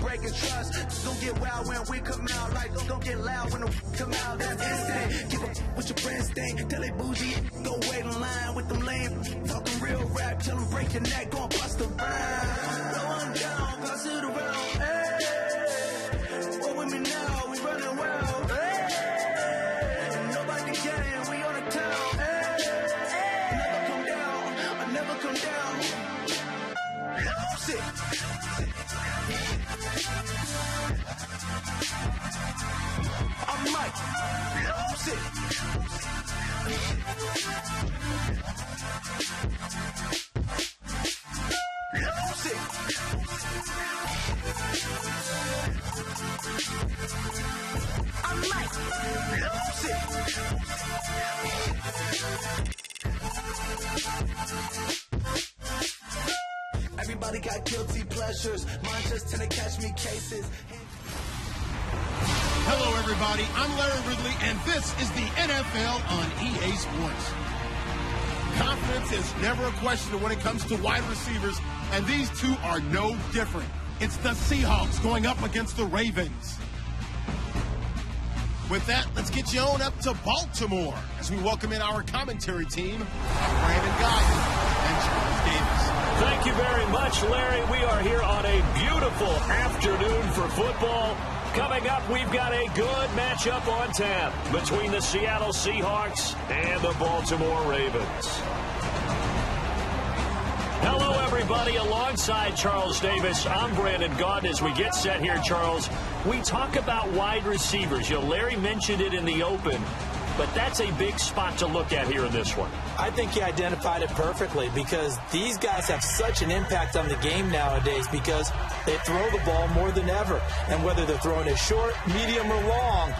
breaking trust. Don't get wild when we come out. Like, don't get loud when the come out. That's instant. Give a what your friends think. Tell they bougie, go wait in line with them lame. Talking real rap, tell them break your neck, gon' bust a rhyme. Rolling down, pass it around. Hey, what with me now? We running well. Hey, nobody can, we on the town. Hey, never come down, I never come down. Sit. I'm Mike. Sit. Sit. I'm Mike. Sit. Everybody got guilty pleasures. Mine just tend to catch me cases. Hello, everybody. I'm Larry Ridley, and this is the NFL on EA Sports. Confidence is never a question when it comes to wide receivers, and these two are no different. It's the Seahawks going up against the Ravens. With that, let's get you on up to Baltimore as we welcome in our commentary team, Brandon Guyer and Charles Davis. Thank you very much, Larry. We are here on a beautiful afternoon for football. Coming up, we've got a good matchup on tap between the Seattle Seahawks and the Baltimore Ravens. Hello, everybody. Alongside Charles Davis, I'm Brandon Gaudin. As we get set here, Charles, we talk about wide receivers. You know, Larry mentioned it in the open, but that's a big spot to look at here in this one. I think he identified it perfectly because these guys have such an impact on the game nowadays because they throw the ball more than ever. And whether they're throwing it short, medium, or long,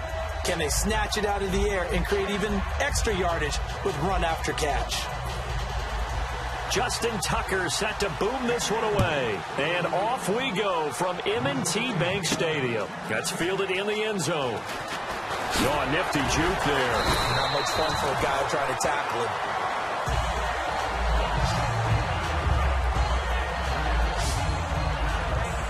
can they snatch it out of the air and create even extra yardage with run after catch? Justin Tucker set to boom this one away. And off we go from M&T Bank Stadium. That's fielded in the end zone. Oh, a nifty juke there. Not much fun for a guy trying to tackle it.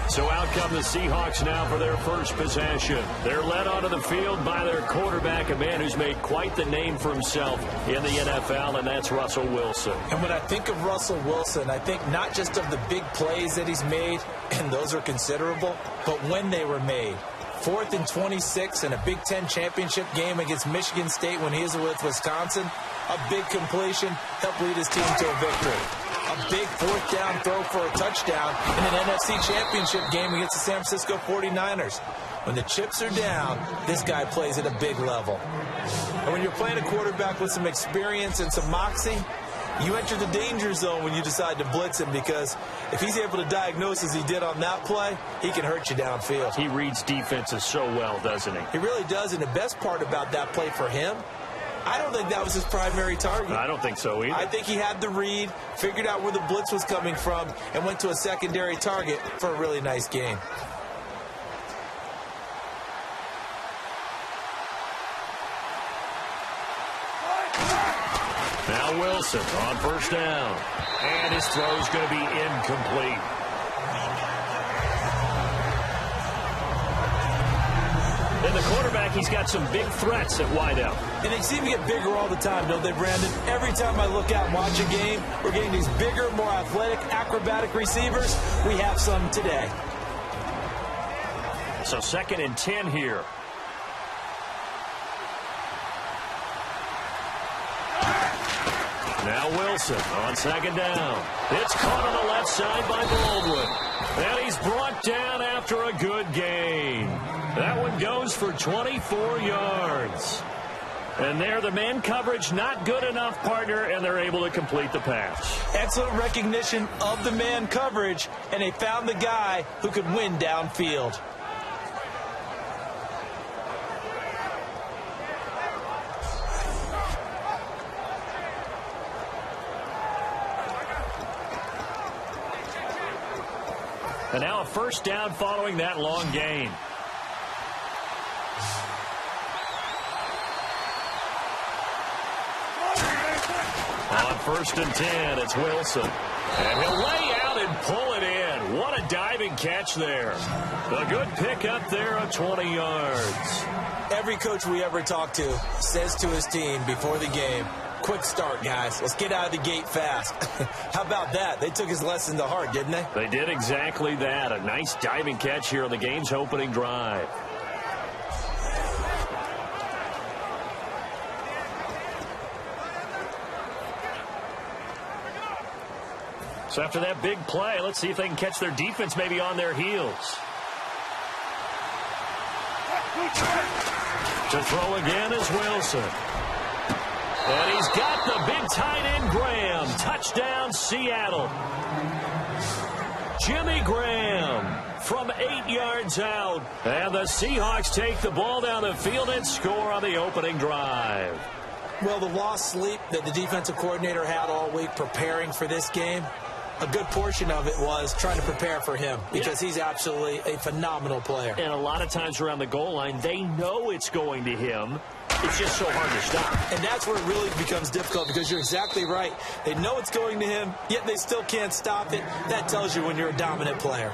So out come the Seahawks now for their first possession. They're led onto the field by their quarterback, a man who's made quite the name for himself in the NFL, and that's Russell Wilson. And when I think of Russell Wilson, I think not just of the big plays that he's made, and those are considerable, but when they were made. 4th and 26 in a Big Ten championship game against Michigan State when he was with Wisconsin. A big completion helped lead his team to a victory. A big 4th down throw for a touchdown in an NFC championship game against the San Francisco 49ers. When the chips are down, this guy plays at a big level. And when you're playing a quarterback with some experience and some moxie, you enter the danger zone when you decide to blitz him because if he's able to diagnose as he did on that play, he can hurt you downfield. He reads defenses so well, doesn't he? He really does, and the best part about that play for him, I don't think that was his primary target. I don't think so either. I think he had the read, figured out where the blitz was coming from, and went to a secondary target for a really nice game. Now Wilson on first down. And his throw is going to be incomplete. And the quarterback, he's got some big threats at wideout. And they seem to get bigger all the time, don't they, Brandon? Every time I look out and watch a game, we're getting these bigger, more athletic, acrobatic receivers. We have some today. So 2nd and 10 here. Now Wilson on 2nd down. It's caught on the left side by Baldwin. And he's brought down after a good gain. That one goes for 24 yards. And there, the man coverage not good enough, partner, and they're able to complete the pass. Excellent recognition of the man coverage, and they found the guy who could win downfield. And now a first down following that long gain. On 1st and 10, it's Wilson. And he'll lay out and pull it in. What a diving catch there. A good pick up there of 20 yards. Every coach we ever talk to says to his team before the game, quick start, guys. Let's get out of the gate fast. How about that? They took his lesson to heart, didn't they? They did exactly that. A nice diving catch here on the game's opening drive. So after that big play, let's see if they can catch their defense maybe on their heels. To throw again is Wilson. And he's got the big tight end Graham. Touchdown, Seattle. Jimmy Graham from 8 yards out. And the Seahawks take the ball down the field and score on the opening drive. Well, the lost sleep that the defensive coordinator had all week preparing for this game, a good portion of it was trying to prepare for him because he's absolutely a phenomenal player. And a lot of times around the goal line, they know it's going to him. It's just so hard to stop. And that's where it really becomes difficult because you're exactly right. They know it's going to him, yet they still can't stop it. That tells you when you're a dominant player.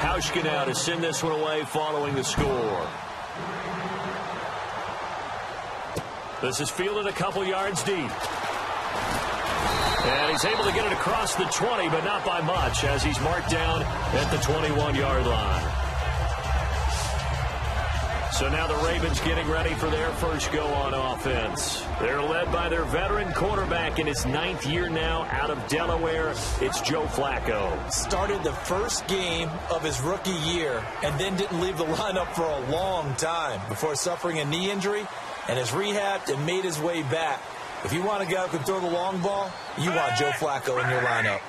Hauschka now to send this one away following the score. This is fielded a couple yards deep. And he's able to get it across the 20, but not by much, as he's marked down at the 21-yard line. So now the Ravens getting ready for their first go on offense. They're led by their veteran quarterback in his 9th year now out of Delaware. It's Joe Flacco. Started the first game of his rookie year and then didn't leave the lineup for a long time before suffering a knee injury and has rehabbed and made his way back. If you want a guy who can throw the long ball, you want Joe Flacco in your lineup.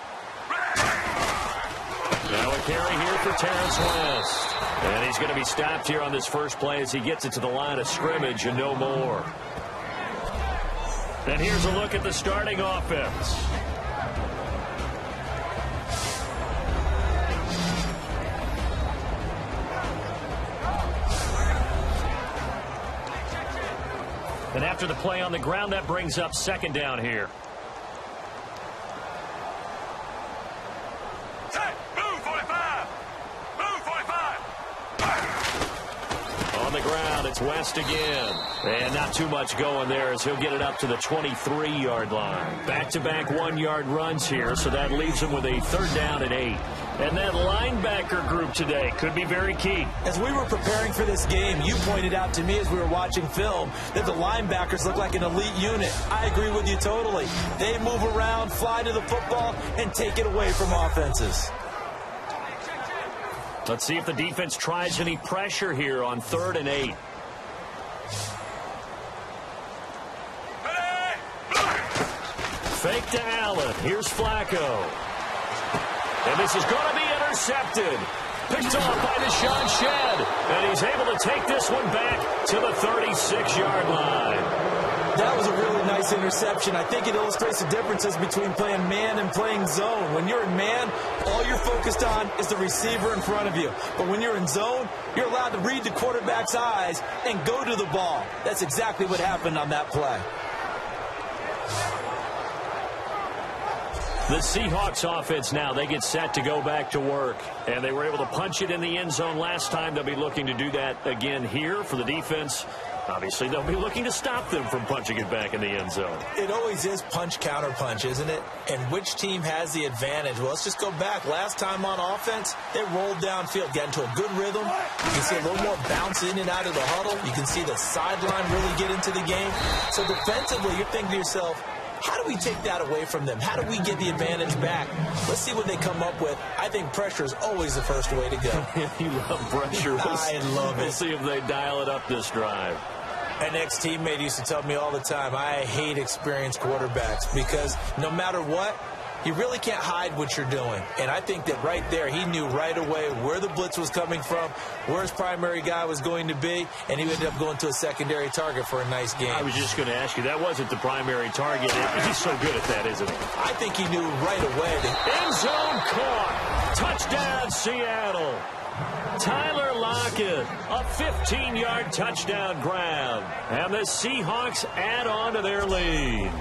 Now a carry here for Terrence West. And he's going to be stopped here on this first play as he gets it to the line of scrimmage and no more. And here's a look at the starting offense. And after the play on the ground, that brings up second down here. On the ground, it's West again. And not too much going there as he'll get it up to the 23-yard line. Back-to-back 1-yard runs here, so that leaves him with a third down and 8. And that linebacker group today could be very key. As we were preparing for this game, you pointed out to me as we were watching film that the linebackers look like an elite unit. I agree with you totally. They move around, fly to the football, and take it away from offenses. Let's see if the defense tries any pressure here on 3rd and 8. Fake to Allen. Here's Flacco. And this is going to be intercepted. Picked off by Deshaun Shedd. And he's able to take this one back to the 36-yard line. That was a really nice interception. I think it illustrates the differences between playing man and playing zone. When you're in man, all you're focused on is the receiver in front of you. But when you're in zone, you're allowed to read the quarterback's eyes and go to the ball. That's exactly what happened on that play. The Seahawks offense now, they get set to go back to work. And they were able to punch it in the end zone last time. They'll be looking to do that again here for the defense. Obviously, they'll be looking to stop them from punching it back in the end zone. It always is punch-counter-punch, isn't it? And which team has the advantage? Well, let's just go back. Last time on offense, they rolled downfield, got into a good rhythm. You can see a little more bounce in and out of the huddle. You can see the sideline really get into the game. So defensively, you're thinking to yourself, how do we take that away from them? How do we get the advantage back? Let's see what they come up with. I think pressure is always the first way to go. You love pressure. I love it. We'll see if they dial it up this drive. An ex-teammate used to tell me all the time, I hate experienced quarterbacks because no matter what, you really can't hide what you're doing. And I think that right there, he knew right away where the blitz was coming from, where his primary guy was going to be, and he ended up going to a secondary target for a nice game. I was just going to ask you, that wasn't the primary target. He's so good at that, isn't he? I think he knew right away. End zone caught. Touchdown, Seattle. Tyler Lockett, a 15-yard touchdown grab. And the Seahawks add on to their lead.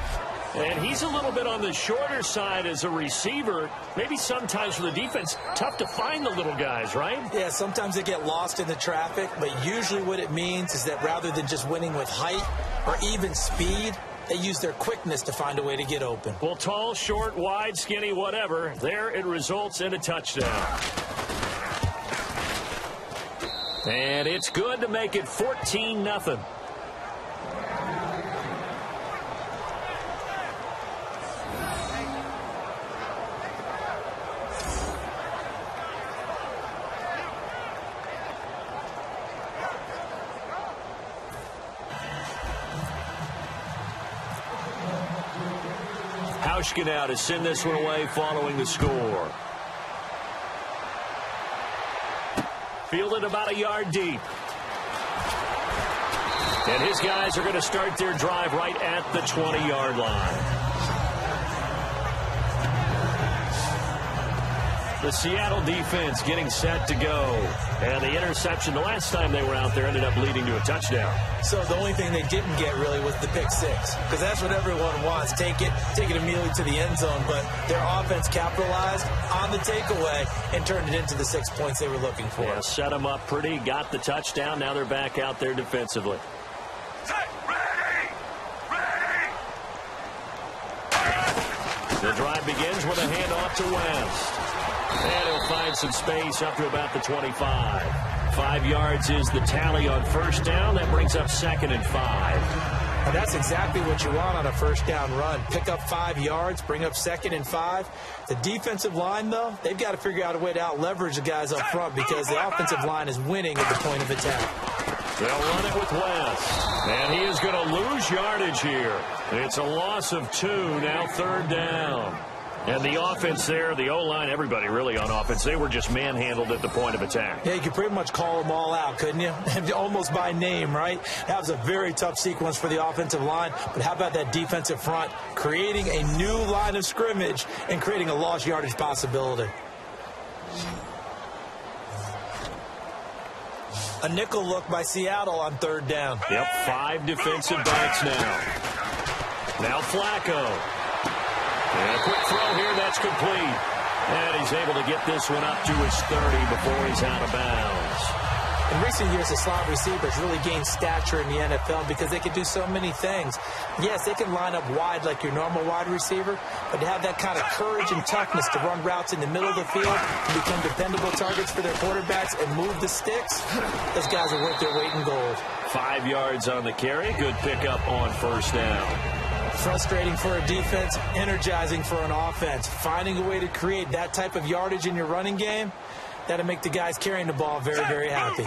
And he's a little bit on the shorter side as a receiver. Maybe sometimes for the defense, tough to find the little guys, right? Yeah, sometimes they get lost in the traffic, but usually what it means is that rather than just winning with height or even speed, they use their quickness to find a way to get open. Well, tall, short, wide, skinny, whatever, there it results in a touchdown. And it's good to make it 14-0. Hauschka now to send this one away following the score. Fielded about a yard deep. And his guys are going to start their drive right at the 20-yard line. The Seattle defense getting set to go. And the interception the last time they were out there ended up leading to a touchdown. So the only thing they didn't get really was the pick six, because that's what everyone wants. Take it immediately to the end zone. But their offense capitalized on the takeaway and turned it into the 6 points they were looking for. Yeah, set them up pretty, got the touchdown. Now they're back out there defensively. The drive begins with a handoff to West. And he'll find some space up to about the 25. 5 yards is the tally on first down. That brings up 2nd and 5. And that's exactly what you want on a first down run. Pick up 5 yards, bring up 2nd and 5. The defensive line, though, they've got to figure out a way to out-leverage the guys up front because the offensive line is winning at the point of attack. They'll run it with West. And he is going to lose yardage here. It's a loss of 2, now 3rd down. And the offense there, the O-line, everybody really on offense, they were just manhandled at the point of attack. Yeah, you could pretty much call them all out, couldn't you? Almost by name, right? That was a very tough sequence for the offensive line. But how about that defensive front creating a new line of scrimmage and creating a lost yardage possibility? A nickel look by Seattle on 3rd down. Yep, 5 defensive backs now. Now Flacco. And a quick throw here, that's complete. And he's able to get this one up to his 30 before he's out of bounds. In recent years, the slot receivers really gained stature in the NFL because they can do so many things. Yes, they can line up wide like your normal wide receiver, but to have that kind of courage and toughness to run routes in the middle of the field and become dependable targets for their quarterbacks and move the sticks, those guys are worth their weight in gold. 5 yards on the carry. Good pickup on first down. Frustrating for a defense, energizing for an offense. Finding a way to create that type of yardage in your running game, that'll make the guys carrying the ball very, very happy.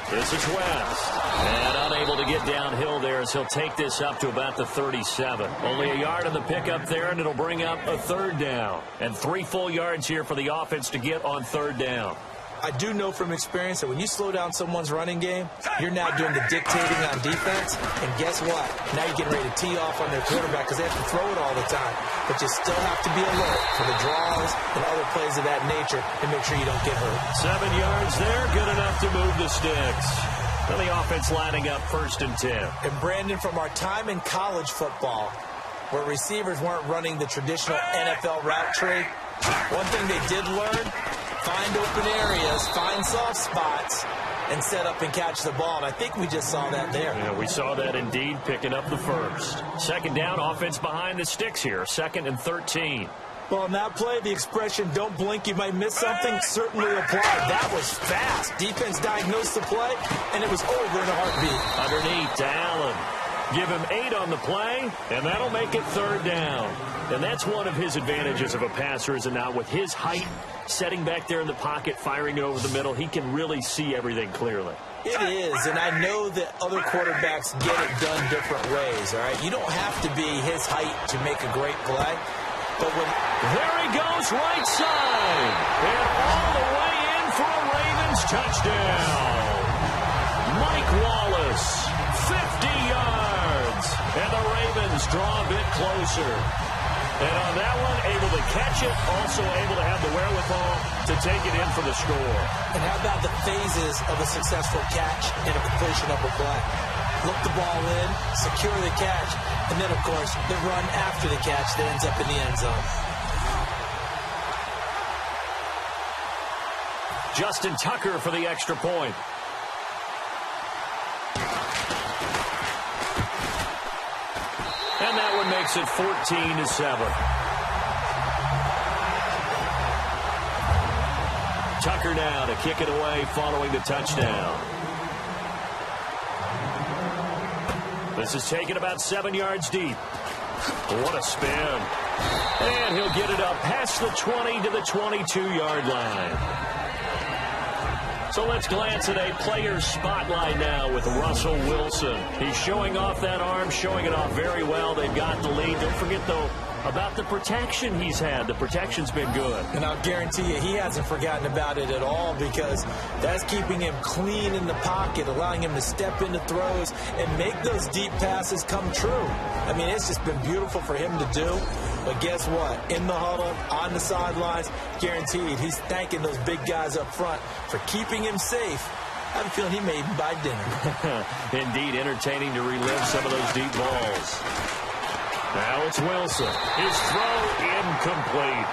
This is West. And unable to get downhill there as he'll take this up to about the 37. Only a yard on the pickup there, and it'll bring up a 3rd down. And 3 full yards here for the offense to get on 3rd down. I do know from experience that when you slow down someone's running game, you're now doing the dictating on defense. And guess what? Now you're getting ready to tee off on their quarterback because they have to throw it all the time. But you still have to be alert for the draws and other plays of that nature to make sure you don't get hurt. 7 yards there, good enough to move the sticks. And the offense lining up 1st and 10. And Brandon, from our time in college football, where receivers weren't running the traditional NFL route tree, one thing they did learn: find open areas, find soft spots, and set up and catch the ball. And I think we just saw that there. Yeah, we saw that indeed, picking up the first. 2nd down, offense behind the sticks here. 2nd and 13. Well, on that play, the expression, don't blink, you might miss something, certainly applied. That was fast. Defense diagnosed the play, and it was over in a heartbeat. Underneath to Allen. Give him 8 on the play, and that'll make it 3rd down. And that's one of his advantages of a passer, is it not? With his height, setting back there in the pocket, firing it over the middle, he can really see everything clearly. It is, and I know that other quarterbacks get it done different ways, all right? You don't have to be his height to make a great play. But when there he goes, right side. And all the way in for a Ravens touchdown. Mike Wallace, 50 yards. And the Ravens draw a bit closer. And on that one, able to catch it, also able to have the wherewithal to take it in for the score. And how about the phases of a successful catch and a completion of a play? Look the ball in, secure the catch, and then, of course, the run after the catch that ends up in the end zone. Justin Tucker for the extra point. And that one makes it 14-7. Tucker now to kick it away following the touchdown. This is taken about 7 yards deep. What a spin. And he'll get it up past the 20 to the 22-yard line. So let's glance at a player's spotlight now with Russell Wilson. He's showing off that arm, showing it off very well. They've got the lead. Don't forget, though, about the protection he's had. The protection's been good. And I'll guarantee you he hasn't forgotten about it at all, because that's keeping him clean in the pocket, allowing him to step into throws and make those deep passes come true. I mean, it's just been beautiful for him to do. But guess what? In the huddle, on the sidelines, guaranteed he's thanking those big guys up front for keeping him safe. I have a feeling he may even buy dinner. Indeed, entertaining to relive some of those deep balls. Now it's Wilson. His throw incomplete.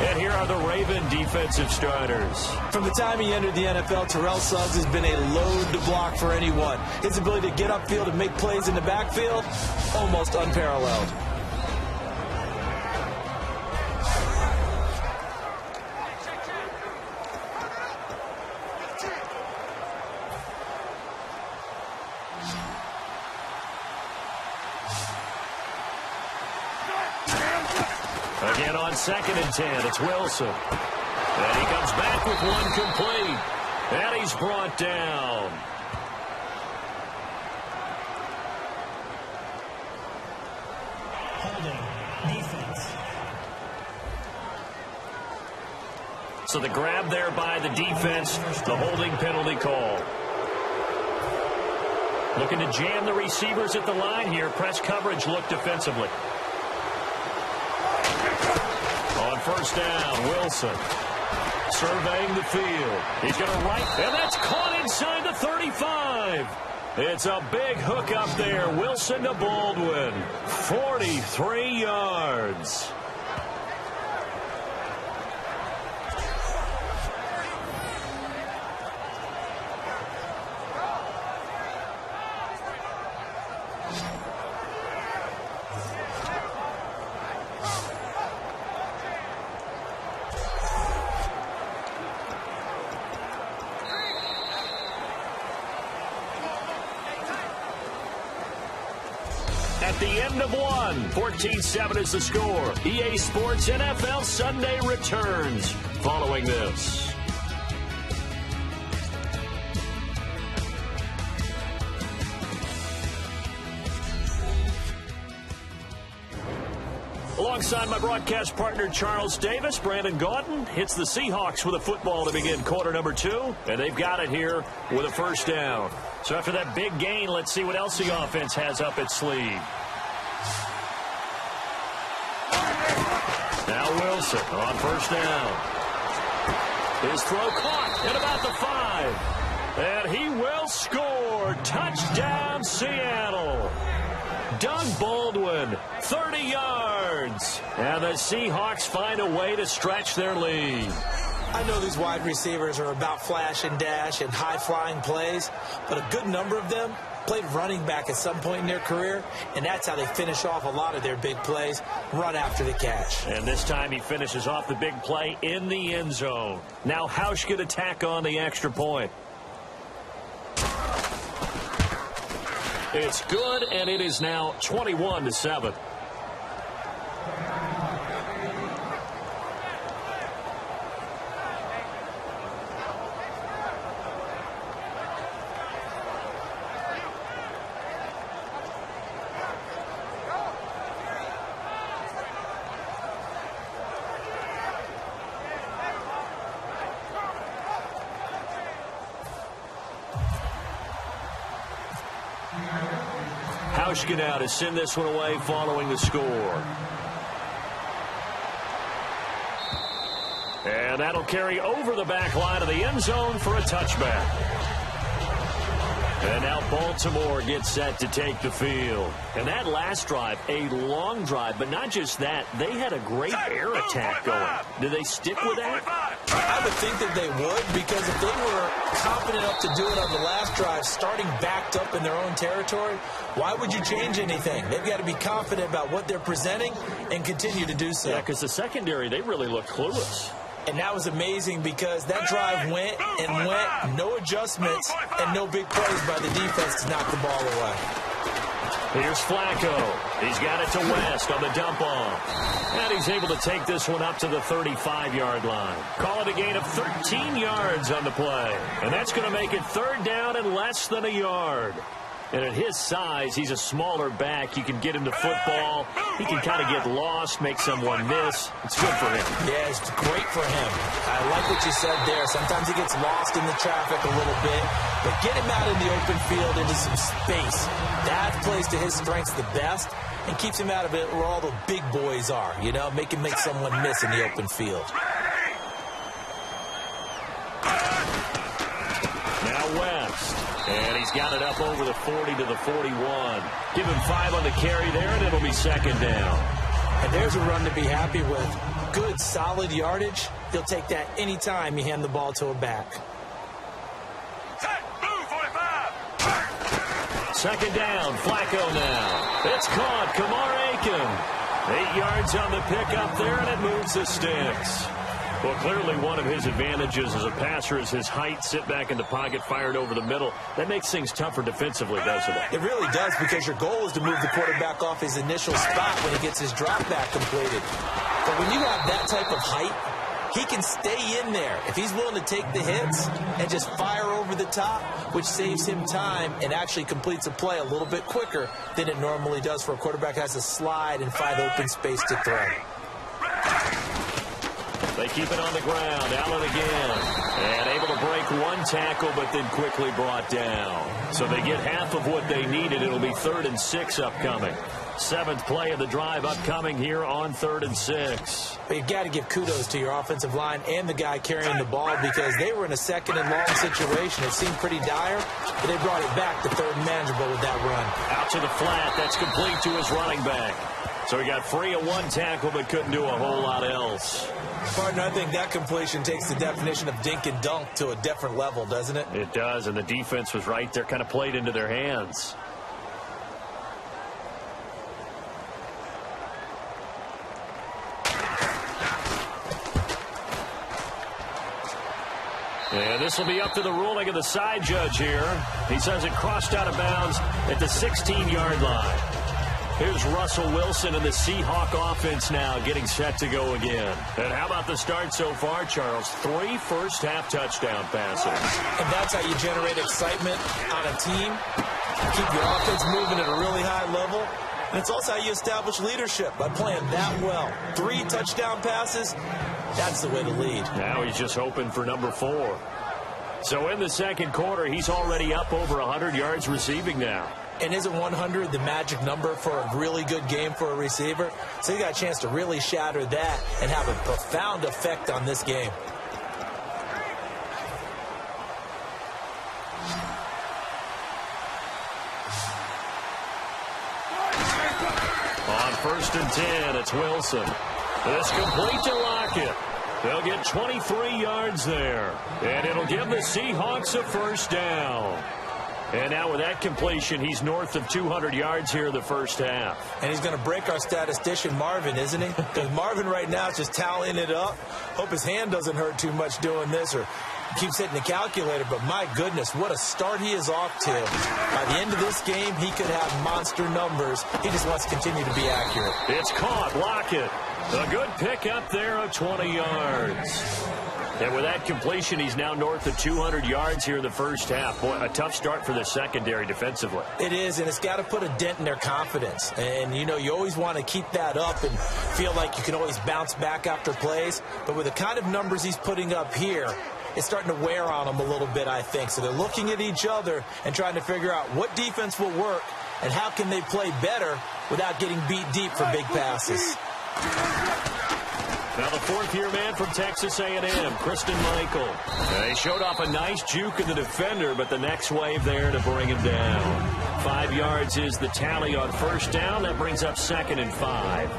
And here are the Raven defensive starters. From the time he entered the NFL, Terrell Suggs has been a load to block for anyone. His ability to get upfield and make plays in the backfield, almost unparalleled. Again on 2nd and 10, it's Wilson. And he comes back with one complete. And he's brought down. Holding. Defense. So the grab there by the defense, the holding penalty call. Looking to jam the receivers at the line here. Press coverage look defensively. On 1st down, Wilson surveying the field. He's going to right, and that's caught inside the 35. It's a big hook up there. Wilson to Baldwin. 43 yards. At the end of one, 14-7 is the score. EA Sports NFL Sunday returns following this. Alongside my broadcast partner, Charles Davis, Brandon Gaudin hits the Seahawks with a football to begin quarter number 2, and they've got it here with a 1st down. So after that big gain, let's see what else the offense has up its sleeve. Now Wilson on 1st down. His throw caught at about the 5. And he will score. Touchdown, Seattle. Doug Baldwin, 30 yards. And the Seahawks find a way to stretch their lead. I know these wide receivers are about flash and dash and high-flying plays, but a good number of them played running back at some point in their career, and that's how they finish off a lot of their big plays, run after the catch. And this time he finishes off the big play in the end zone. Now Hausch could attack on the extra point. It's good, and it is now 21-7. Tauschke now to send this one away following the score. And that'll carry over the back line of the end zone for a touchback. And now Baltimore gets set to take the field. And that last drive, a long drive, but not just that. They had a great air attack going. Do they stick with that? I would think that they would, because if they were confident enough to do it on the last drive, starting backed up in their own territory, why would you change anything? They've got to be confident about what they're presenting and continue to do so. Yeah, because the secondary, they really look clueless. And that was amazing because that drive went and went, no adjustments, and no big plays by the defense to knock the ball away. Here's Flacco. He's got it to West on the dump off. And he's able to take this one up to the 35-yard line. Call it a gain of 13 yards on the play. And that's going to make it third down and less than a yard. And at his size, he's a smaller back. You can get him to football. He can kind of get lost, make someone miss. It's good for him. Yeah, it's great for him. I like what you said there. Sometimes he gets lost in the traffic a little bit. But get him out in the open field into some space. That plays to his strengths the best and keeps him out of it where all the big boys are. You know, make him make someone miss in the open field. Now West. And he's got it up over the 40 to the 41. Give him 5 on the carry there, and it'll be second down. And there's a run to be happy with. Good, solid yardage. He'll take that any time you hand the ball to a back. Second down, Flacco now. It's caught, Kamar Aiken. 8 yards on the pickup there, and it moves the sticks. Well, clearly one of his advantages as a passer is his height, sit back in the pocket, fired over the middle. That makes things tougher defensively, doesn't it? It really does, because your goal is to move the quarterback off his initial spot when he gets his drop back completed. But when you have that type of height, he can stay in there if he's willing to take the hits and just fire over the top, which saves him time and actually completes a play a little bit quicker than it normally does for a quarterback who has to slide and find open space to throw. They keep it on the ground. Allen again. And able to break one tackle, but then quickly brought down. So they get half of what they needed. It'll be 3rd and 6 upcoming. 7th play of the drive upcoming here on 3rd and 6. But you've got to give kudos to your offensive line and the guy carrying the ball, because they were in a 2nd and long situation. It seemed pretty dire, but they brought it back to 3rd and manageable with that run. Out to the flat. That's complete to his running back. So he got free of one tackle, but couldn't do a whole lot else. Partner, I think that completion takes the definition of dink and dunk to a different level, doesn't it? It does, and the defense was right there, kind of played into their hands. And this will be up to the ruling of the side judge here. He says it crossed out of bounds at the 16-yard line. Here's Russell Wilson and the Seahawk offense now getting set to go again. And how about the start so far, Charles? 3 first-half touchdown passes. And that's how you generate excitement on a team. Keep your offense moving at a really high level. And it's also how you establish leadership, by playing that well. 3 touchdown passes, that's the way to lead. Now he's just hoping for number 4. So in the second quarter, he's already up over 100 yards receiving now. And isn't 100 the magic number for a really good game for a receiver? So you got a chance to really shatter that and have a profound effect on this game. On 1st and 10, it's Wilson. This complete to Lockett. They'll get 23 yards there. And it'll give the Seahawks a first down. And now with that completion, he's north of 200 yards here in the first half. And he's going to break our statistician, Marvin, isn't he? Because Marvin right now is just tallying it up. Hope his hand doesn't hurt too much doing this, or keeps hitting the calculator. But my goodness, what a start he is off to. By the end of this game, he could have monster numbers. He just wants to continue to be accurate. It's caught. Lockett. A good pickup there of 20 yards. And with that completion, he's now north of 200 yards here in the first half. Boy, a tough start for the secondary defensively. It is, and it's got to put a dent in their confidence. And, you know, you always want to keep that up and feel like you can always bounce back after plays. But with the kind of numbers he's putting up here, it's starting to wear on them a little bit, I think. So they're looking at each other and trying to figure out what defense will work and how can they play better without getting beat deep for big passes. Now the fourth-year man from Texas A&M, Christian Michael. They showed off a nice juke in the defender, but the next wave there to bring him down. 5 yards is the tally on first down. That brings up 2nd and 5.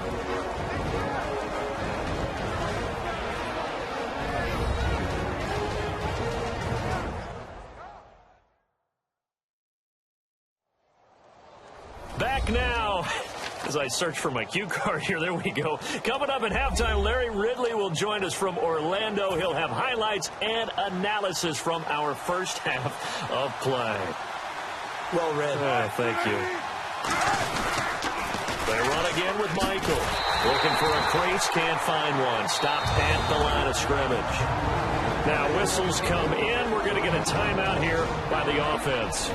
Back now. As I search for my cue card here, there we go. Coming up at halftime, Larry Ridley will join us from Orlando. He'll have highlights and analysis from our first half of play. Well read. Thank you. They run again with Michael. Looking for a crease, can't find one. Stopped at the line of scrimmage. Now whistles come in. We're going to get a timeout here by the offense.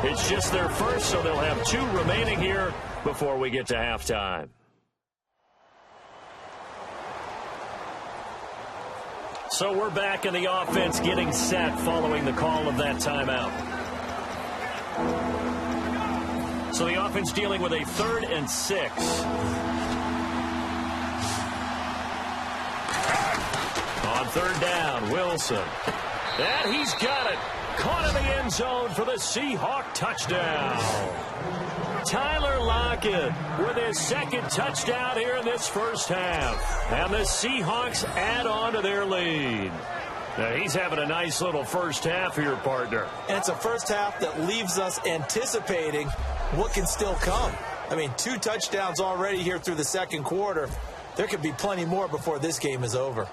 It's just their first, so they'll have 2 remaining here before we get to halftime. So we're back in the offense getting set following the call of that timeout. So the offense dealing with a 3rd and 6. On 3rd down, Wilson. And he's got it. Caught in the end zone for the Seahawk touchdown. Tyler Lockett with his 2nd touchdown here in this first half. And the Seahawks add on to their lead. Now he's having a nice little first half here, partner. And it's a first half that leaves us anticipating what can still come. I mean, 2 touchdowns already here through the 2nd quarter. There could be plenty more before this game is over.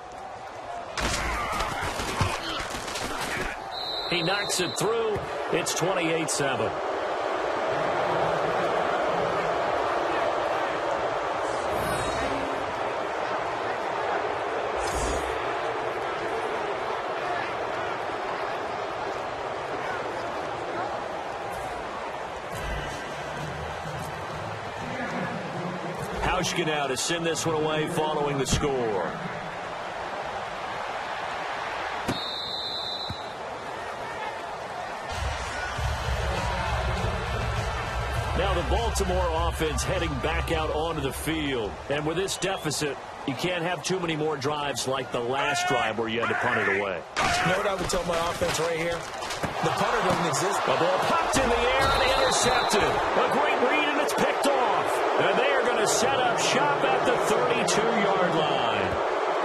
He knocks it through. It's 28-7. Hauschka now to send this one away following the score. Now the Baltimore offense heading back out onto the field. And with this deficit, you can't have too many more drives like the last drive where you had to punt it away. You know what I would tell my offense right here? The punter doesn't exist. The ball popped in the air and intercepted. A great read, and it's picked off. And they are going to set up shop at the 32-yard line.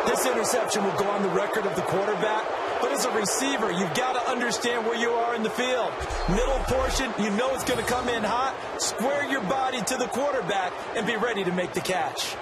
This interception will go on the record of the quarterback. But as a receiver, you've got to understand where you are in the field. Middle portion, you know it's going to come in hot. Square your body to the quarterback and be ready to make the catch.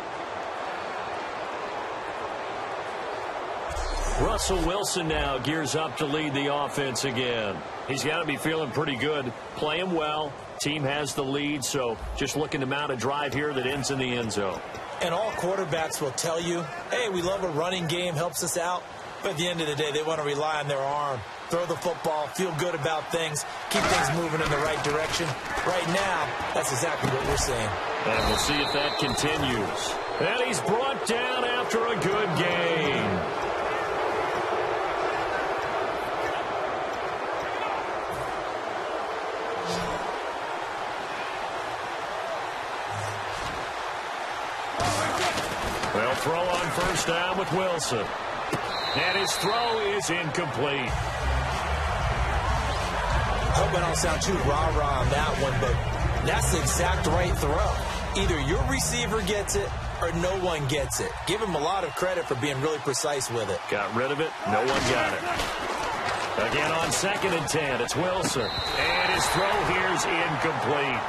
Russell Wilson now gears up to lead the offense again. He's got to be feeling pretty good, playing well. Team has the lead, so just looking to mount a drive here that ends in the end zone. And all quarterbacks will tell you, hey, we love a running game, helps us out. But at the end of the day, they want to rely on their arm. Throw the football, feel good about things, keep things moving in the right direction. Right now, that's exactly what we're seeing. And we'll see if that continues. And he's brought down after a good game. They'll throw on first down with Wilson. And his throw is incomplete. I hope I don't sound too rah-rah on that one, but that's the exact right throw. Either your receiver gets it or no one gets it. Give him a lot of credit for being really precise with it. Got rid of it. No one got it. Again on 2nd and 10. It's Wilson. And his throw here is incomplete.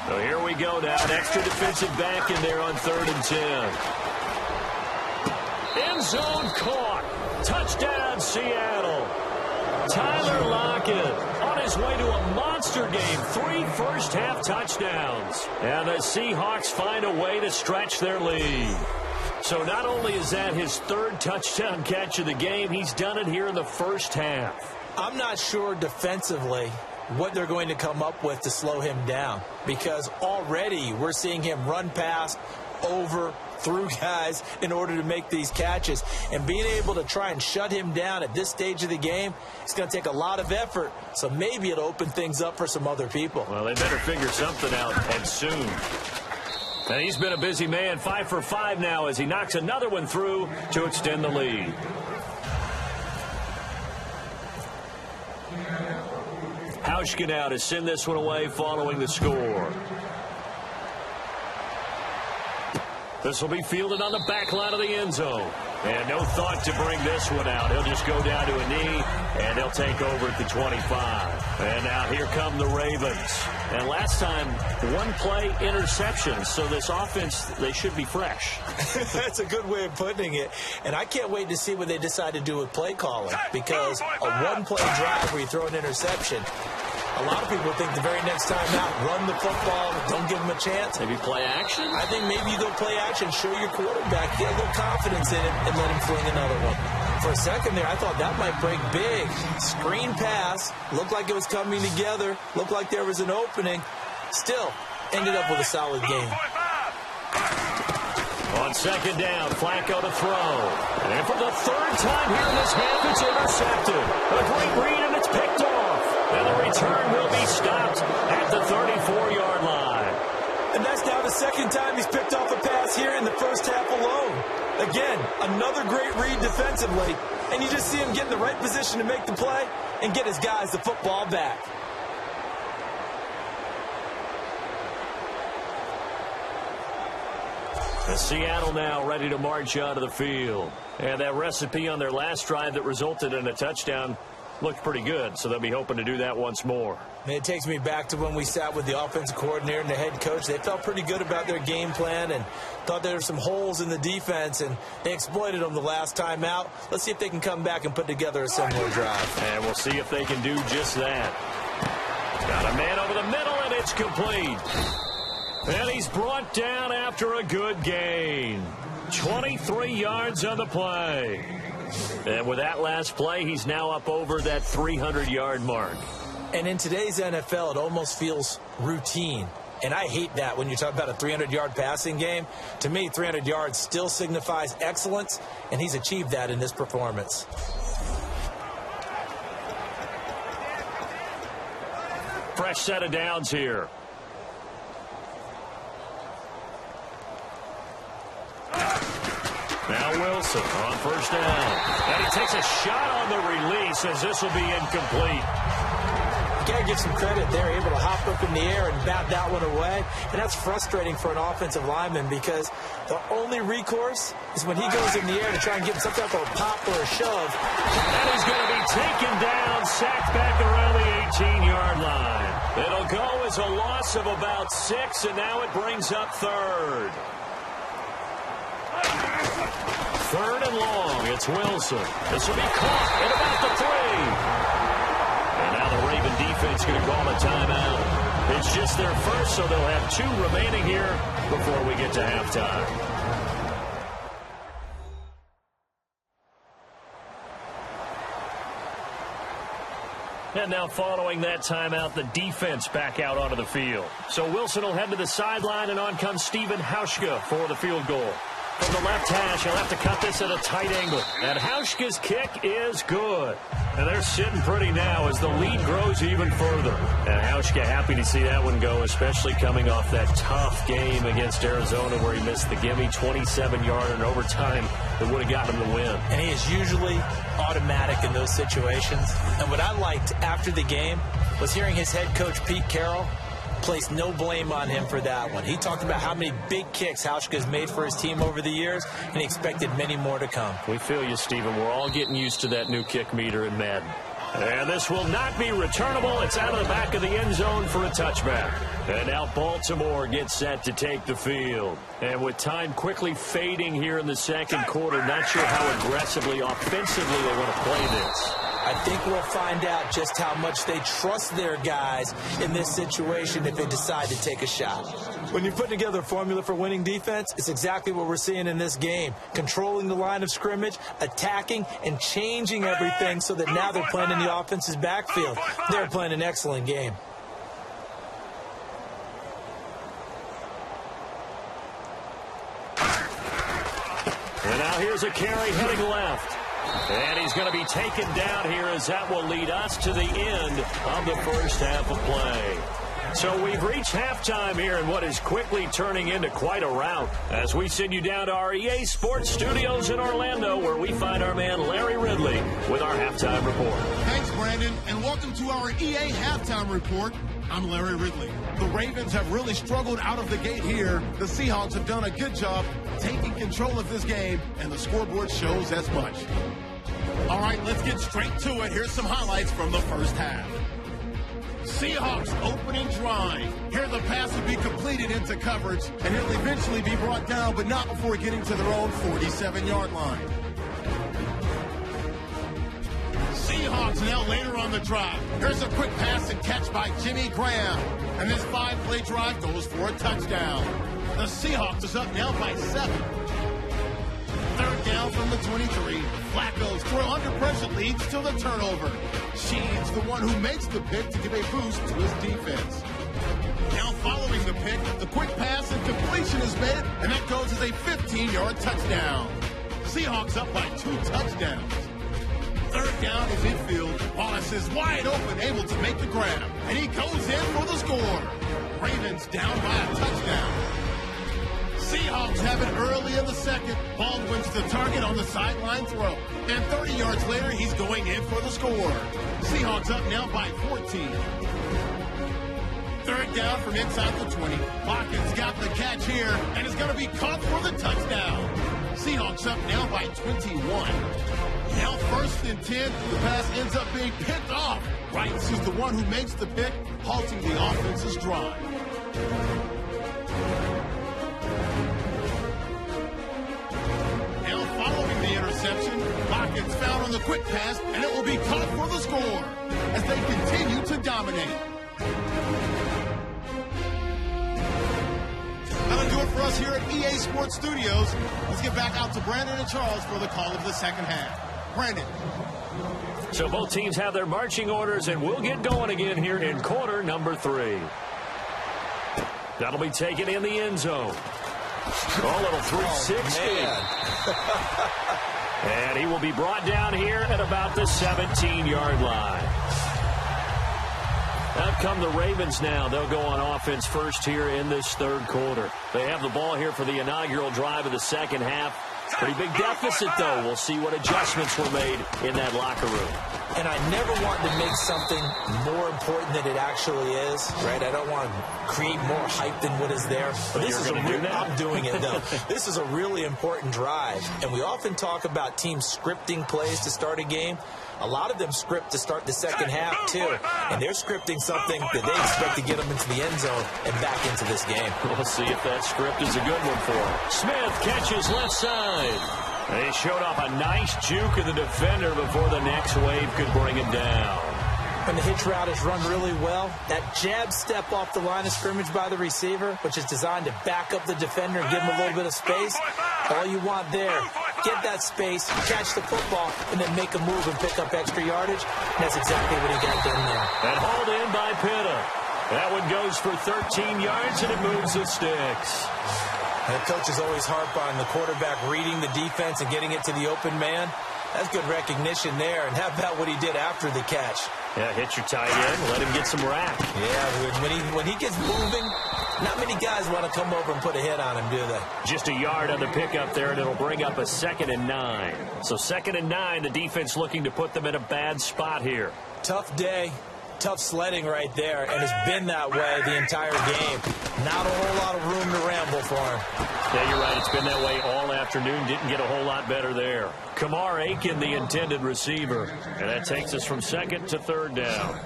So here we go now. An extra defensive back in there on 3rd and 10. End zone caught. Touchdown, Seattle. Tyler Lockett on his way to a monster game. 3 first-half touchdowns. And the Seahawks find a way to stretch their lead. So not only is that his 3rd touchdown catch of the game, he's done it here in the first half. I'm not sure defensively what they're going to come up with to slow him down, because already we're seeing him run past over through guys in order to make these catches. And being able to try and shut him down at this stage of the game, it's going to take a lot of effort. So maybe it'll open things up for some other people. Well, they better figure something out, and soon. And he's been a busy man, 5 for 5 now as he knocks another one through to extend the lead. Hauschka now to send this one away following the score. This will be fielded on the back line of the end zone. And no thought to bring this one out. He'll just go down to a knee, and they'll take over at the 25. And now here come the Ravens. And last time, one play interception. So this offense, they should be fresh. That's a good way of putting it. And I can't wait to see what they decide to do with play calling. Because a one-play drive where you throw an interception, a lot of people think the very next time out, run the football, don't give them a chance. Maybe play action? I think maybe you go play action, show your quarterback, get a little confidence in it, and let him fling another one. For a second there, I thought that might break big. Screen pass, looked like it was coming together, looked like there was an opening. Still, ended up with a solid game. On second down, Flacco to throw. And for the third time here in this half, it's intercepted. A great read, and it's picked off. And the return will be stopped at the 34-yard line. And that's now the second time he's picked off a pass here in the first half alone. Again, another great read defensively. And you just see him get in the right position to make the play and get his guys the football back. And Seattle now ready to march out of the field. And that recipe on their last drive that resulted in a touchdown looked pretty good, so they'll be hoping to do that once more. And it takes me back to when we sat with the offensive coordinator and the head coach. They felt pretty good about their game plan and thought there were some holes in the defense, and they exploited them the last time out. Let's see if they can come back and put together a similar drive. And we'll see if they can do just that. Got a man over the middle, and it's complete. And he's brought down after a good gain. 23 yards on the play. And with that last play, he's now up over that 300-yard mark. And in today's NFL, it almost feels routine. And I hate that when you talk about a 300-yard passing game. To me, 300 yards still signifies excellence, and he's achieved that in this performance. Fresh set of downs here. Now Wilson on first down. And he takes a shot on the release as this will be incomplete. You got to give some credit. They're able to hop up in the air and bat that one away. And that's frustrating for an offensive lineman because the only recourse is when he goes in the air to try and get some type of a pop or a shove. And he's going to be taken down, sacked back around the 18-yard line. It'll go as a loss of about 6, and now it brings up third. Third and long. It's Wilson. This will be caught at about the 3. And now the Raven defense going to call a timeout. It's just their first, so they'll have 2 remaining here before we get to halftime. And now following that timeout, the defense back out onto the field. So Wilson will head to the sideline, and on comes Stephen Hauschka for the field goal. From the left hash, he'll have to cut this at a tight angle. And Hauschka's kick is good. And they're sitting pretty now as the lead grows even further. And Hauschka happy to see that one go, especially coming off that tough game against Arizona where he missed the gimme 27-yard in overtime that would have gotten him the win. And he is usually automatic in those situations. And what I liked after the game was hearing his head coach, Pete Carroll, placed no blame on him for that one. He talked about how many big kicks Hauschka has made for his team over the years, and he expected many more to come. We feel you, Stephen. We're all getting used to that new kick meter in Madden. And this will not be returnable. It's out of the back of the end zone for a touchback. And now Baltimore gets set to take the field. And with time quickly fading here in the second quarter, not sure how aggressively, offensively they want to play this. I think we'll find out just how much they trust their guys in this situation if they decide to take a shot. When you're putting together a formula for winning defense, it's exactly what we're seeing in this game. Controlling the line of scrimmage, attacking, and changing everything so that now they're playing in the offense's backfield. They're playing an excellent game. Here's a carry heading left. And he's going to be taken down here as that will lead us to the end of the first half of play. So we've reached halftime here in what is quickly turning into quite a rout as we send you down to our EA Sports Studios in Orlando, where we find our man Larry Ridley with our halftime report. Thanks, Brandon, and welcome to our EA Halftime Report. I'm Larry Ridley. The Ravens have really struggled out of the gate here. The Seahawks have done a good job taking control of this game, and the scoreboard shows as much. All right, let's get straight to it. Here's some highlights from the first half. Seahawks opening drive. Here the pass will be completed into coverage, and it'll eventually be brought down, but not before getting to their own 47-yard line. Seahawks now later on the drive. Here's a quick pass and catch by Jimmy Graham. And this 5-play drive goes for a touchdown. The Seahawks is up now by 7. Third down from the 23. Flacco's throw under pressure leads to the turnover. Sheed's the one who makes the pick to give a boost to his defense. Now following the pick, the quick pass and completion is made, and that goes as a 15-yard touchdown. Seahawks up by 2 touchdowns. Third down to midfield. Wallace is wide open, able to make the grab, and he goes in for the score. Ravens down by a touchdown. Seahawks have it early in the second. Baldwin's the target on the sideline throw. And 30 yards later, he's going in for the score. Seahawks up now by 14. Third down from inside the 20. Watkins got the catch here and is going to be caught for the touchdown. Seahawks up now by 21. Now first and 10. The pass ends up being picked off. Rice is the one who makes the pick, halting the offense's drive. Following the interception, Watkins found on the quick pass, and it will be caught for the score as they continue to dominate. That'll do it for us here at EA Sports Studios. Let's get back out to Brandon and Charles for the call of the second half. Brandon. So both teams have their marching orders, and we'll get going again here in quarter number 3. That'll be taken in the end zone. Oh, little 360. And he will be brought down here at about the 17-yard line. Out come the Ravens now. They'll go on offense first here in this third quarter. They have the ball here for the inaugural drive of the second half. Pretty big deficit, though. We'll see what adjustments were made in that locker room. And I never want to make something more important than it actually is, right? I don't want to create more hype than what is there. But this is I'm doing it, though. This is a really important drive. And we often talk about teams scripting plays to start a game. A lot of them script to start the second half, too. And they're scripting something that they expect to get them into the end zone and back into this game. We'll see if that script is a good one for them. Smith catches left side. They showed off a nice juke of the defender before the next wave could bring him down. When the hitch route is run really well, that jab step off the line of scrimmage by the receiver, which is designed to back up the defender and give him a little bit of space, all you want there, get that space, catch the football, and then make a move and pick up extra yardage. And that's exactly what he got done there. And hauled in by Pitta. That one goes for 13 yards, and it moves the sticks. And the coaches always harp on the quarterback reading the defense and getting it to the open man. That's good recognition there. And how about what he did after the catch? Yeah, hit your tight end, let him get some rack. Yeah, when he gets moving, not many guys want to come over and put a hit on him, do they? Just a yard on the pickup there, and it'll bring up a 2nd and 9. So 2nd and 9, the defense looking to put them in a bad spot here. Tough day. Tough sledding right there, and it's been that way the entire game. Not a whole lot of room to ramble for him. Yeah, you're right. It's been that way all afternoon. Didn't get a whole lot better there. Kamar Aiken, the intended receiver. And that takes us from 2nd to 3rd down.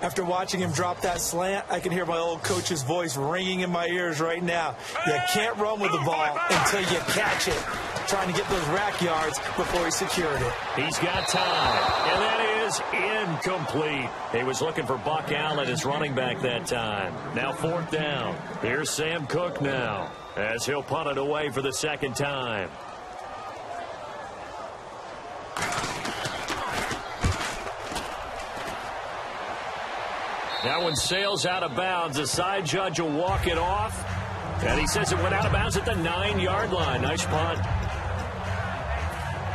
After watching him drop that slant, I can hear my old coach's voice ringing in my ears right now. You can't run with the ball until you catch it. Trying to get those rack yards before he secured it. He's got time, and that is incomplete. He was looking for Buck Allen as running back that time. Now 4th down. Here's Sam Cook now as he'll punt it away for the 2nd time. That one sails out of bounds. The side judge will walk it off. And he says it went out of bounds at the 9-yard line. Nice punt.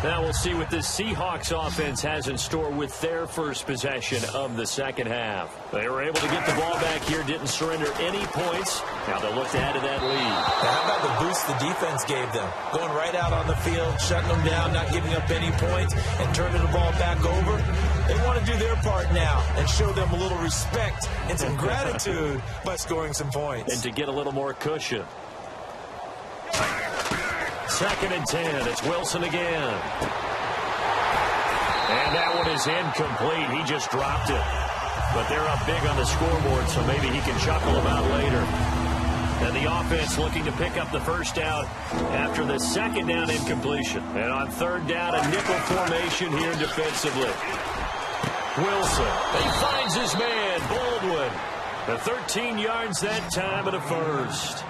Now we'll see what this Seahawks offense has in store with their first possession of the second half. They were able to get the ball back here, didn't surrender any points. Now they'll look to add to that lead. Now, how about the boost the defense gave them? Going right out on the field, shutting them down, not giving up any points, and turning the ball back over. They want to do their part now and show them a little respect and some gratitude by scoring some points. And to get a little more cushion. 2nd and 10. It's Wilson again. And that one is incomplete. He just dropped it. But they're up big on the scoreboard, so maybe he can chuckle about later. And the offense looking to pick up the first down after the 2nd down incompletion. And on 3rd down, a nickel formation here defensively. Wilson, he finds his man, Baldwin. The 13 yards that time of the first.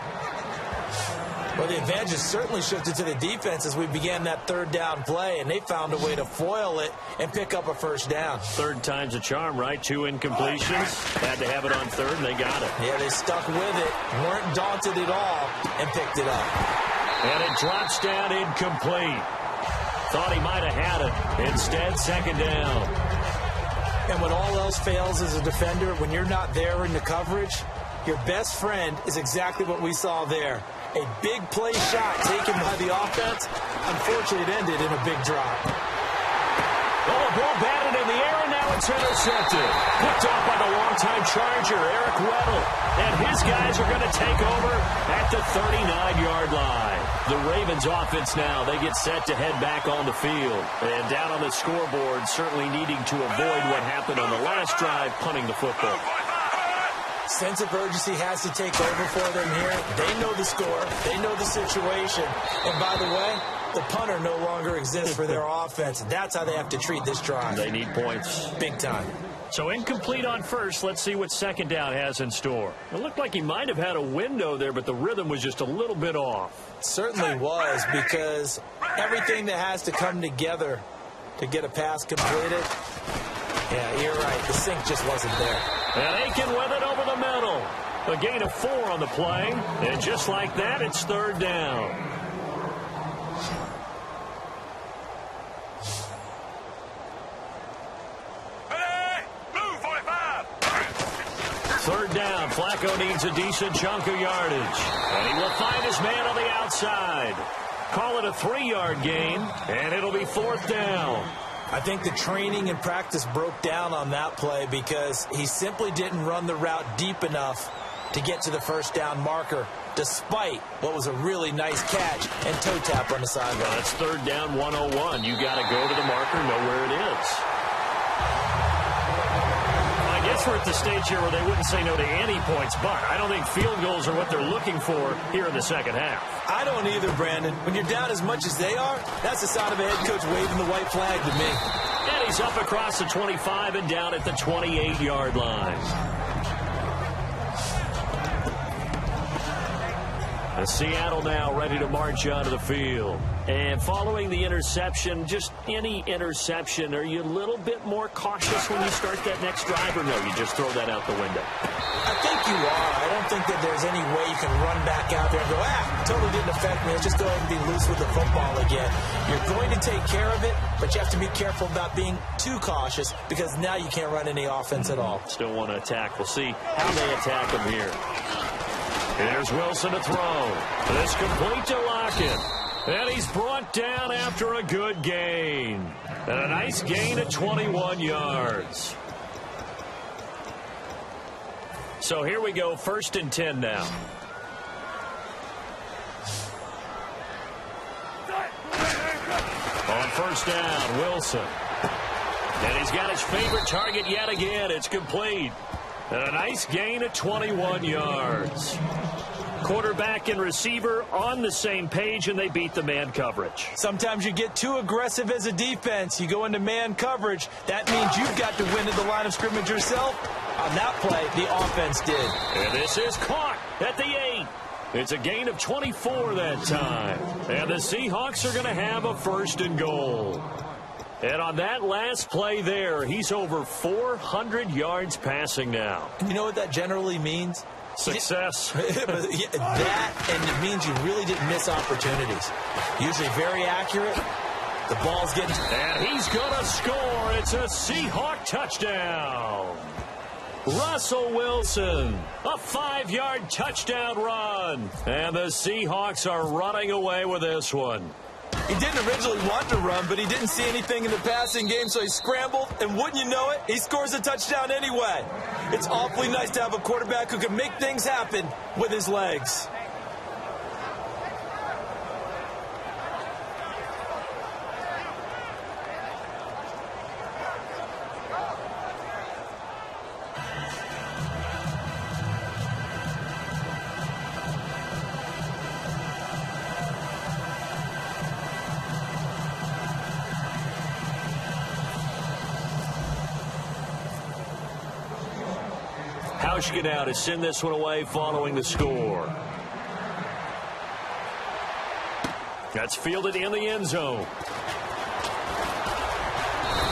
Well, the advantage has certainly shifted to the defense as we began that 3rd down play, and they found a way to foil it and pick up a first down. 3rd time's a charm, right? 2 incompletions. Had to have it on 3rd, and they got it. Yeah, they stuck with it, weren't daunted at all, and picked it up. And it drops down incomplete. Thought he might have had it. Instead, 2nd down. And when all else fails as a defender, when you're not there in the coverage, your best friend is exactly what we saw there. A big play shot taken by the offense. Unfortunately, it ended in a big drop. Oh, a ball batted in the air, and now it's intercepted. Picked off by the longtime Charger, Eric Weddle. And his guys are going to take over at the 39-yard line. The Ravens offense now, they get set to head back on the field. And down on the scoreboard, certainly needing to avoid what happened on the last drive, punting the football. Sense of urgency has to take over for them here. They know the score. They know the situation. And by the way, the punter no longer exists for their offense. That's how they have to treat this drive. They need points. Big time. So incomplete on first. Let's see what 2nd down has in store. It looked like he might have had a window there, but the rhythm was just a little bit off. It certainly was, because everything that has to come together to get a pass completed, yeah, you're right. The sync just wasn't there. And Aiken with it over the middle. A gain of 4 on the play. And just like that, it's 3rd down. Hey, move 45. 3rd down. Flacco needs a decent chunk of yardage. And he will find his man on the outside. Call it a 3-yard gain, and it'll be 4th down. I think the training and practice broke down on that play because he simply didn't run the route deep enough to get to the first down marker, despite what was a really nice catch and toe tap on the sideline. Well, that's 3rd down 101. You got to go to the marker, know where it is. I guess we're at the stage here where they wouldn't say no to any points, but I don't think field goals are what they're looking for here in the second half. I don't either, Brandon. When you're down as much as they are, that's the sign of a head coach waving the white flag to me. And he's up across the 25 and down at the 28-yard line. And Seattle now ready to march onto the field. And following the interception, just any interception, are you a little bit more cautious when you start that next drive, or no, you just throw that out the window? I think you are. I don't think that there's any way you can run back out there and go, totally didn't affect me. Let's just go ahead and be loose with the football again. You're going to take care of it, but you have to be careful about being too cautious because now you can't run any offense at all. Still want to attack. We'll see how they attack him here. Here's Wilson to throw. This complete to Lockett. And he's brought down after a good gain. And a nice gain of 21 yards. So here we go, 1st and 10 now. On 1st down, Wilson. And he's got his favorite target yet again. It's complete. And a nice gain of 21 yards. Quarterback and receiver on the same page, and they beat the man coverage. Sometimes you get too aggressive as a defense. You go into man coverage. That means you've got to win at the line of scrimmage yourself. On that play, the offense did. And this is caught at the 8. It's a gain of 24 that time. And the Seahawks are going to have a 1st and goal. And on that last play there, he's over 400 yards passing now. You know what that generally means? Success. That, and it means you really didn't miss opportunities. Usually very accurate, The ball's getting... And he's going to score. It's a Seahawk touchdown. Russell Wilson, a 5-yard touchdown run. And the Seahawks are running away with this one. He didn't originally want to run, but he didn't see anything in the passing game, so he scrambled, and wouldn't you know it, he scores a touchdown anyway. It's awfully nice to have a quarterback who can make things happen with his legs. Hauschka to send this one away following the score. That's fielded in the end zone.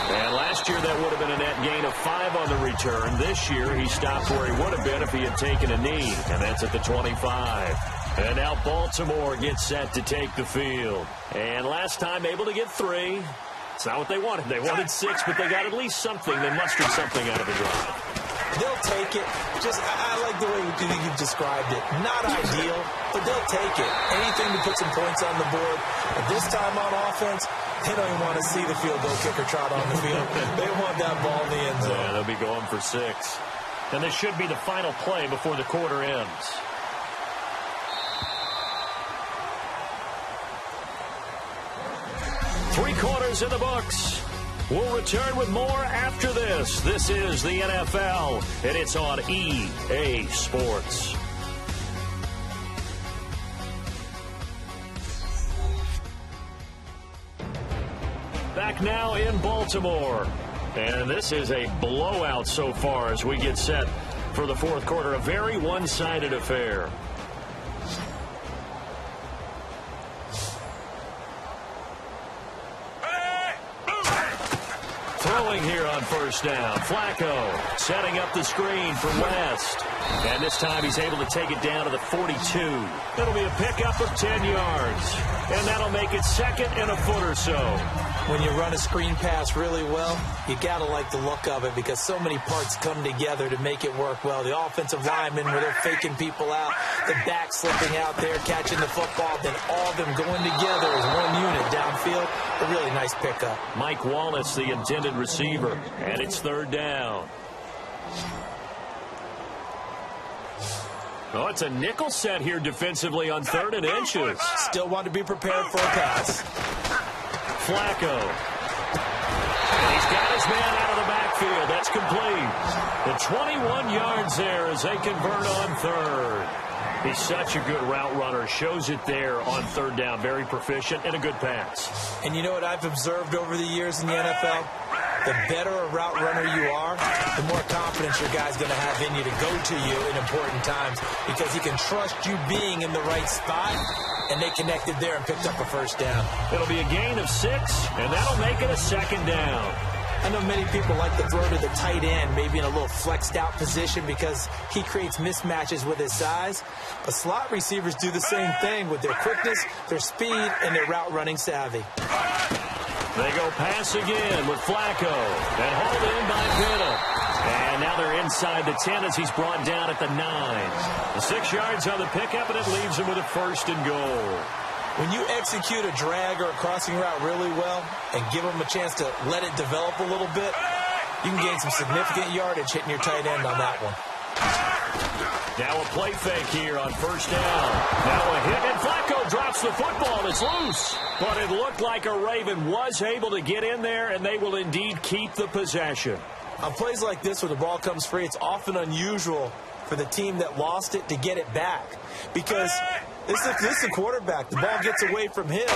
And last year that would have been a net gain of 5 on the return. This year he stopped where he would have been if he had taken a knee, and that's at the 25. And now Baltimore gets set to take the field. And last time able to get 3. It's not what they wanted. They wanted 6, but they got at least something. They mustered something out of the drive. They'll take it. I like the way you described it. Not ideal, but they'll take it. Anything to put some points on the board. But this time on offense, they don't even want to see the field goal kicker trot on the field. They want that ball in the end zone. Yeah, they'll be going for 6. And this should be the final play before the quarter ends. Three quarters in the books. We'll return with more after this. This is the NFL, and it's on EA Sports. Back now in Baltimore. And this is a blowout so far as we get set for the fourth quarter. A very one-sided affair. Throwing here on first down. Flacco setting up the screen for West. And this time he's able to take it down to the 42. It'll be a pickup of 10 yards. And that'll make it second and a foot or so. When you run a screen pass really well, you got to like the look of it because so many parts come together to make it work well. The offensive linemen where they're faking people out, the back slipping out there, catching the football, then all of them going together as one unit downfield. A really nice pickup. Mike Wallace, the intended receiver, and it's third down. Oh, it's a nickel set here defensively on 3rd and inches. Still want to be prepared for a pass. Flacco. And he's got his man out of the backfield. That's complete. The 21 yards there as they convert on 3rd. He's such a good route runner. Shows it there on 3rd down. Very proficient and a good pass. And you know what I've observed over the years in the NFL? The better a route runner you are, the more confidence your guy's going to have in you to go to you in important times because he can trust you being in the right spot, and they connected there and picked up a first down. It'll be a gain of 6, and that'll make it a 2nd down. I know many people like to throw to the tight end, maybe in a little flexed out position because he creates mismatches with his size. But slot receivers do the same thing with their quickness, their speed, and their route running savvy. They go pass again with Flacco and hauled in by Pitta. And now they're inside the 10 as he's brought down at the 9. The 6 yards on the pickup, and it leaves him with a 1st and goal. When you execute a drag or a crossing route really well and give them a chance to let it develop a little bit, you can gain some significant yardage hitting your tight end on that one. Now a play fake here on 1st down. Now a hit, and Flacco drops the football. It's loose. But it looked like a Raven was able to get in there, and they will indeed keep the possession. On plays like this where the ball comes free, it's often unusual for the team that lost it to get it back because this is the quarterback. The ball gets away from him.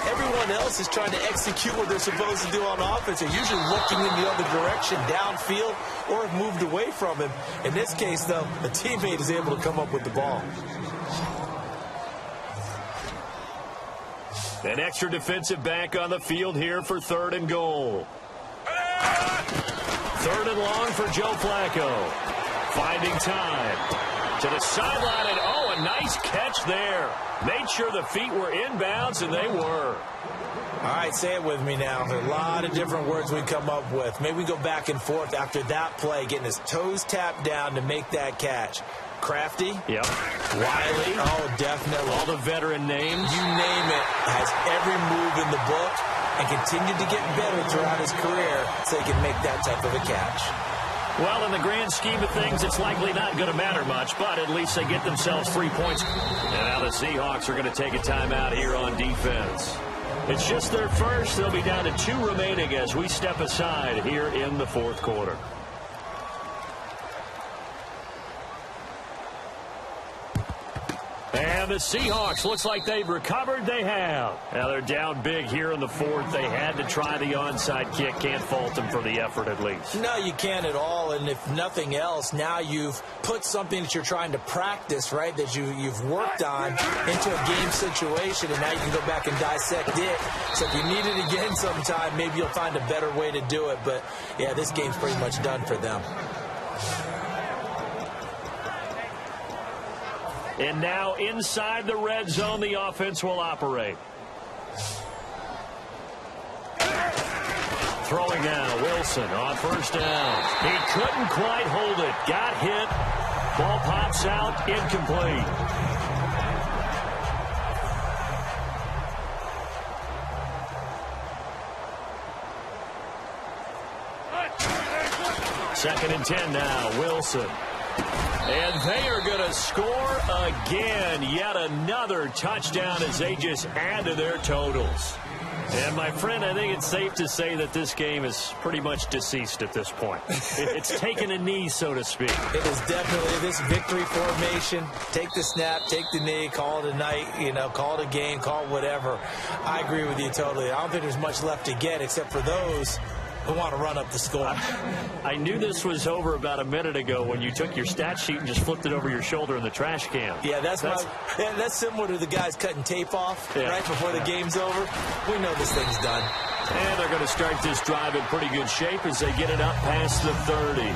Everyone else is trying to execute what they're supposed to do on offense. They're usually looking in the other direction, downfield, or have moved away from him. In this case, though, the teammate is able to come up with the ball. An extra defensive back on the field here for 3rd and goal. 3rd and long for Joe Flacco. Finding time to the sideline, and a nice catch there. Made sure the feet were inbounds, and they were. All right, say it with me now. There's a lot of different words we come up with. Maybe we go back and forth after that play, getting his toes tapped down to make that catch. Crafty. Yep. Wiley. Oh, definitely. All the veteran names. You name it. Has every move in the book and continued to get better throughout his career so he can make that type of a catch. Well, in the grand scheme of things, it's likely not going to matter much, but at least they get themselves 3 points. And now the Seahawks are going to take a timeout here on defense. It's just their first. They'll be down to 2 remaining as we step aside here in the fourth quarter. And the Seahawks, looks like they've recovered. They have. Now they're down big here in the fourth. They had to try the onside kick. Can't fault them for the effort at least. No, you can't at all. And if nothing else, now you've put something that you're trying to practice, right, that you've worked on into a game situation, and now you can go back and dissect it. So if you need it again sometime, maybe you'll find a better way to do it. But, yeah, this game's pretty much done for them. And now inside the red zone, the offense will operate. Throwing now, Wilson on first down. He couldn't quite hold it. Got hit. Ball pops out, incomplete. Second and 10 now, Wilson. And they are going to score again. Yet another touchdown as they just add to their totals. And, my friend, I think it's safe to say that this game is pretty much deceased at this point. It's taken a knee, so to speak. It is definitely this victory formation. Take the snap, take the knee, call it a night, call it a game, call it whatever. I agree with you totally. I don't think there's much left to get except for those who want to run up the score. I knew this was over about a minute ago when you took your stat sheet and just flipped it over your shoulder in the trash can. Yeah, that's similar to the guys cutting tape off right before the game's over. We know this thing's done. And they're going to start this drive in pretty good shape as they get it up past the 30.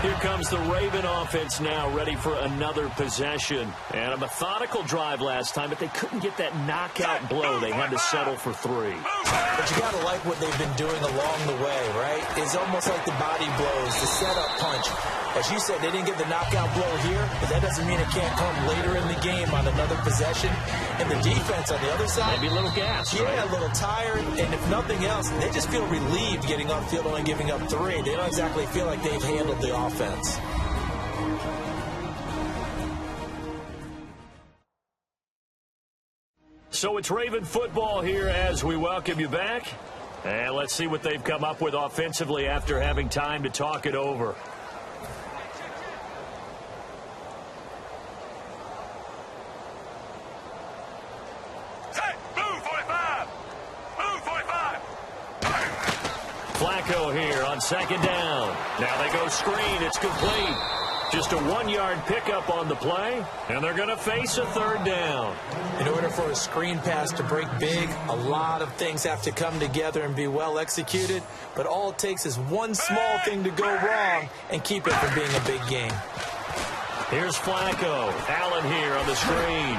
Here comes the Raven offense now, ready for another possession. And a methodical drive last time, but they couldn't get that knockout blow. They had to settle for 3. But you got to like what they've been doing along the way, right? It's almost like the body blows, the setup punch. As you said, they didn't get the knockout blow here, but that doesn't mean it can't come later in the game on another possession. And the defense on the other side, maybe a little gas, yeah, a little tired. And if nothing else, they just feel relieved getting off field, only giving up 3. They don't exactly feel like they've handled the offense. So it's Raven football here as we welcome you back. And let's see what they've come up with offensively after having time to talk it over. Flacco here on second down. Now they go screen. It's complete. Just a 1-yard pickup on the play, and they're going to face a third down. In order for a screen pass to break big, a lot of things have to come together and be well executed, but all it takes is one small thing to go wrong and keep it from being a big game. Here's Flacco. Allen here on the screen.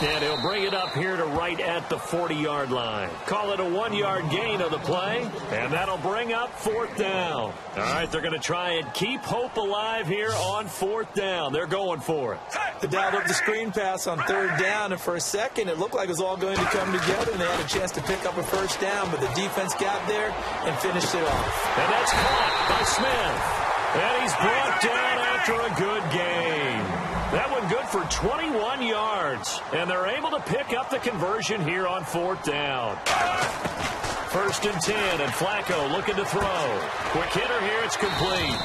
And he'll bring it up here to right at the 40-yard line. Call it a 1-yard gain of the play, and that'll bring up fourth down. All right, they're going to try and keep hope alive here on fourth down. They're going for it. They dialed up the screen pass on third down, and for a second it looked like it was all going to come together, and they had a chance to pick up a first down, but the defense got there and finished it off. And that's caught by Smith. And he's brought down after a good game. That one good for 21 yards. And they're able to pick up the conversion here on fourth down. First and 10, and Flacco looking to throw. Quick hitter here, it's complete.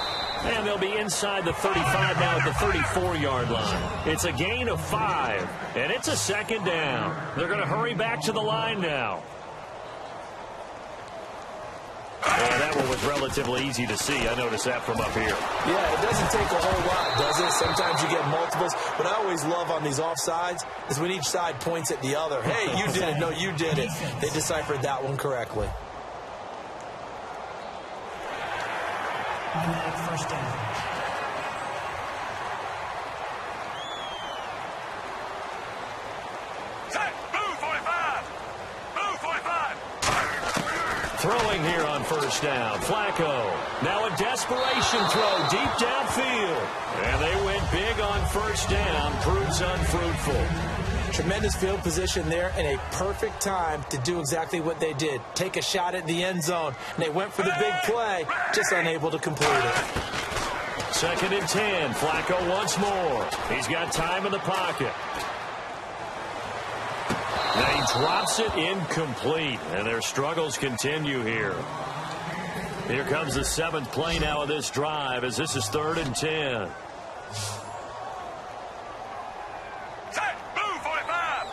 And they'll be inside the 35 now at the 34-yard line. It's a gain of 5, and it's a second down. They're going to hurry back to the line now. And that one was relatively easy to see. I noticed that from up here. Yeah, it doesn't take a whole lot, does it? Sometimes you get multiples. What I always love on these offsides is when each side points at the other. Hey, you did it. No, you did it. They deciphered that one correctly. First down. Throwing here on first down, Flacco. Now a desperation throw deep downfield. And they went big on first down. Proves unfruitful. Tremendous field position there and a perfect time to do exactly what they did. Take a shot at the end zone. And they went for the big play, just unable to complete it. 2nd and 10. Flacco once more. He's got time in the pocket. Now he drops it incomplete, and their struggles continue here. Here comes the 7th play now of this drive as this is 3rd and 10. Set, blue 45.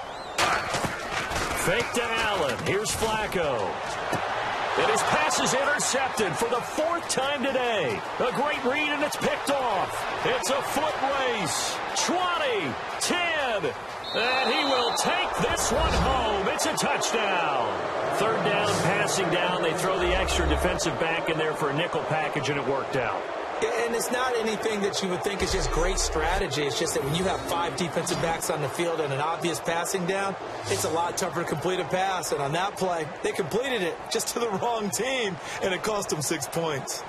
Fake to Allen. Here's Flacco. And his pass is intercepted for the 4th time today. A great read, and it's picked off. It's a foot race. 20, 10, and he will take this one home. It's a touchdown. 3rd down, passing down. They throw the extra defensive back in there for a nickel package, and it worked out. And it's not anything that you would think is just great strategy. It's just that when you have 5 defensive backs on the field and an obvious passing down, it's a lot tougher to complete a pass. And on that play, they completed it just to the wrong team, and it cost them 6 points.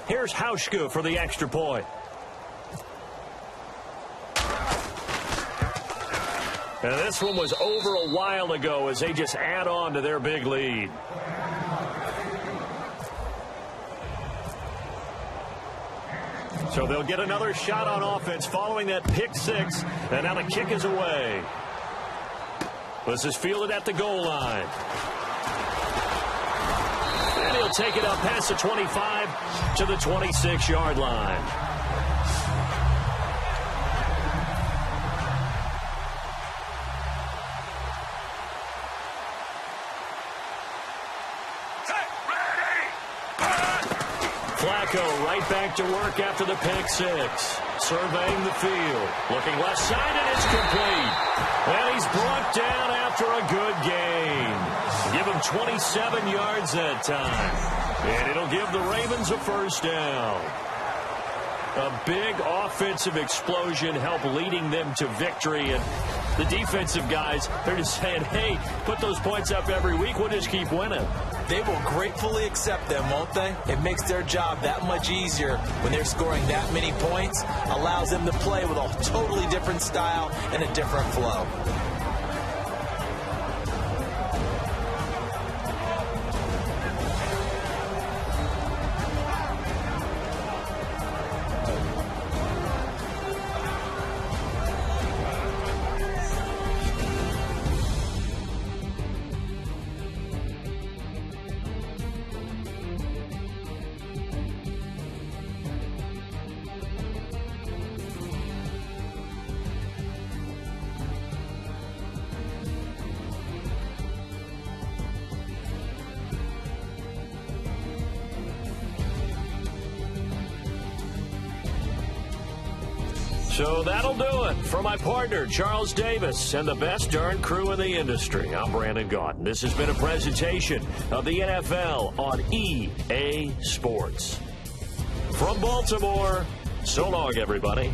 Here's Hauschka for the extra point. And this one was over a while ago as they just add on to their big lead. So they'll get another shot on offense following that pick 6. And now the kick is away. This is fielded at the goal line. And he'll take it up past the 25 to the 26-yard line. Flacco right back to work after the pick 6. Surveying the field. Looking left side, and it's complete. And he's brought down after a good gain. Give him 27 yards that time. And it'll give the Ravens a first down. A big offensive explosion helped leading them to victory. And the defensive guys, they're just saying, hey, put those points up every week. We'll just keep winning. They will gratefully accept them, won't they? It makes their job that much easier when they're scoring that many points. Allows them to play with a totally different style and a different flow. So that'll do it. For my partner, Charles Davis, and the best darn crew in the industry, I'm Brandon Gaudin. This has been a presentation of the NFL on EA Sports. From Baltimore, so long, everybody.